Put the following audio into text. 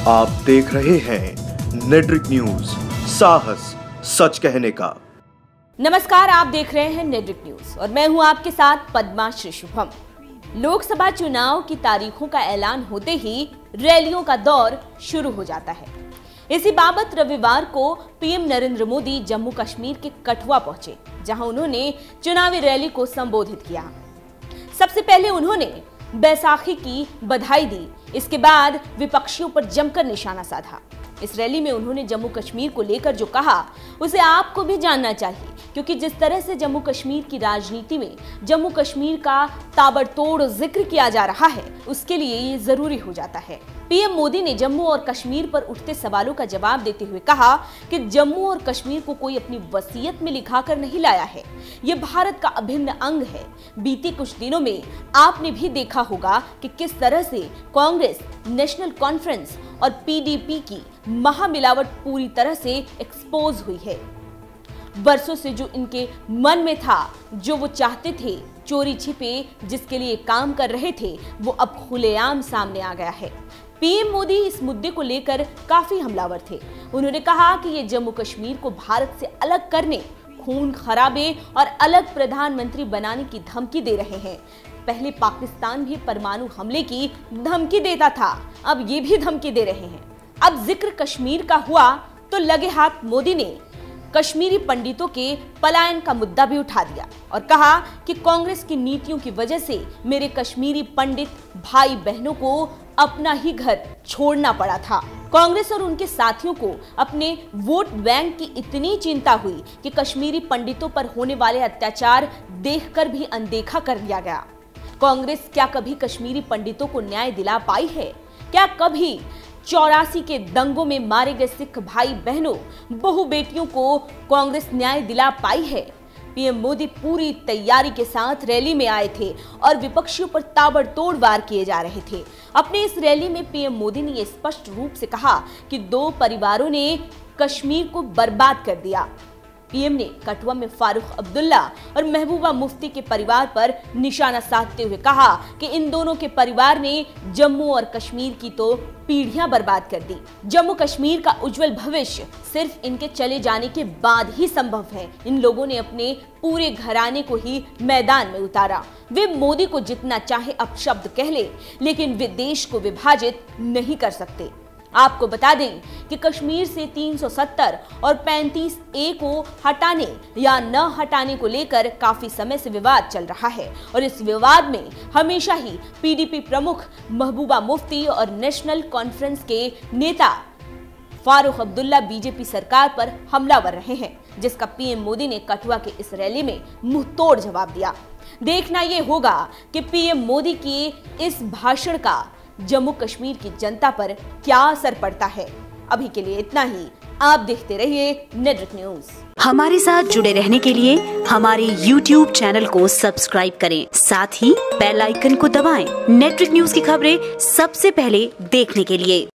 आप देख रहे हैं नेट्रिक न्यूज, साहस सच कहने का। नमस्कार, आप देख रहे हैं नेट्रिक न्यूज और मैं हूं आपके साथ पद्मा श्री शुभम। लोकसभा चुनाव की तारीखों का ऐलान होते ही रैलियों का दौर शुरू हो जाता है। इसी बाबत रविवार को पीएम नरेंद्र मोदी जम्मू कश्मीर के कठुआ पहुंचे, जहां उन्होंने चुनावी रैली को संबोधित किया। सबसे पहले उन्होंने बैसाखी की बधाई दी। इसके बाद विपक्षियों पर जमकर निशाना साधा। इस रैली में उन्होंने जम्मू कश्मीर को लेकर जो कहा उसे आपको भी जानना चाहिए, क्योंकि जिस तरह से जम्मू कश्मीर की राजनीति में जम्मू कश्मीर का ताबड़तोड़ जिक्र किया जा रहा है, उसके लिए ये जरूरी हो जाता है। पीएम मोदी ने जम्मू और कश्मीर पर उठते सवालों का जवाब देते हुए कहा कि जम्मू और कश्मीर को कोई अपनी वसीयत में लिखाकर नहीं लाया है, ये भारत का अभिन्न अंग है। बीते कुछ दिनों में आपने भी देखा होगा कि किस तरह से कांग्रेस, नेशनल कॉन्फ्रेंस और पीडीपी की महामिलावट पूरी तरह से एक्सपोज हुई है। बरसों से जो इनके मन में था, जो वो चाहते थे, चोरी छिपे जिसके लिए काम कर रहे थे, वो अब खुलेआम सामने आ गया है। पीएम मोदी इस मुद्दे को लेकर काफी हमलावर थे। उन्होंने कहा कि ये जम्मू कश्मीर को भारत से अलग करने, खून खराबे और अलग प्रधानमंत्री बनाने की धमकी दे रहे हैं। पहले पाकिस्तान भी परमाणु हमले की धमकी देता था, अब ये भी धमकी दे रहे हैं। अब जिक्र कश्मीर का हुआ तो लगे हाथ मोदी ने कश्मीरी पंडितों के पलायन का मुद्दा भी उठा दिया और कहा कि कांग्रेस की नीतियों की वजह से मेरे कश्मीरी पंडित भाई बहनों को अपना ही घर छोड़ना पड़ा था। कांग्रेस और उनके साथियों को अपने वोट बैंक की इतनी चिंता हुई कि कश्मीरी पंडितों पर होने वाले अत्याचार देखकर भी अनदेखा कर दिया गया। कांग्रेस क्या कभी कश्मीरी पंडितों को न्याय दिला पाई है? क्या कभी 84 के दंगों में मारे गए सिख भाई बहनों, बहु बेटियों को कांग्रेस न्याय दिला पाई है? पीएम मोदी पूरी तैयारी के साथ रैली में आए थे और विपक्षियों पर ताबड़तोड़ वार किए जा रहे थे। अपने इस रैली में पीएम मोदी ने यह स्पष्ट रूप से कहा कि दो परिवारों ने कश्मीर को बर्बाद कर दिया। पीएम ने कठुआ में फारूक अब्दुल्ला और महबूबा मुफ्ती के परिवार पर निशाना साधते हुए कहा कि इन दोनों के परिवार ने जम्मू और कश्मीर की तो पीढ़ियां बर्बाद कर दी। जम्मू कश्मीर का उज्जवल भविष्य सिर्फ इनके चले जाने के बाद ही संभव है। इन लोगों ने अपने पूरे घराने को ही मैदान में उतारा। वे मोदी को जितना चाहे अपशब्द कह ले, लेकिन वे देश को विभाजित नहीं कर सकते। आपको बता दें कि कश्मीर से 370 और 35A को हटाने या न हटाने को लेकर काफी समय से विवाद चल रहा है और इस विवाद में हमेशा ही पीडीपी प्रमुख महबूबा मुफ्ती और नेशनल कॉन्फ्रेंस के नेता फारूक अब्दुल्ला बीजेपी सरकार पर हमलावर रहे हैं, जिसका पीएम मोदी ने कठुआ के इस रैली में मुंहतोड़ जवाब दिया। देखना यह होगा कि पीएम मोदी के इस भाषण का जम्मू कश्मीर की जनता पर क्या असर पड़ता है। अभी के लिए इतना ही। आप देखते रहिए नेट्रिक न्यूज। हमारे साथ जुड़े रहने के लिए हमारे YouTube चैनल को सब्सक्राइब करें, साथ ही बेल आइकन को दबाएं। नेट्रिक न्यूज की खबरें सबसे पहले देखने के लिए।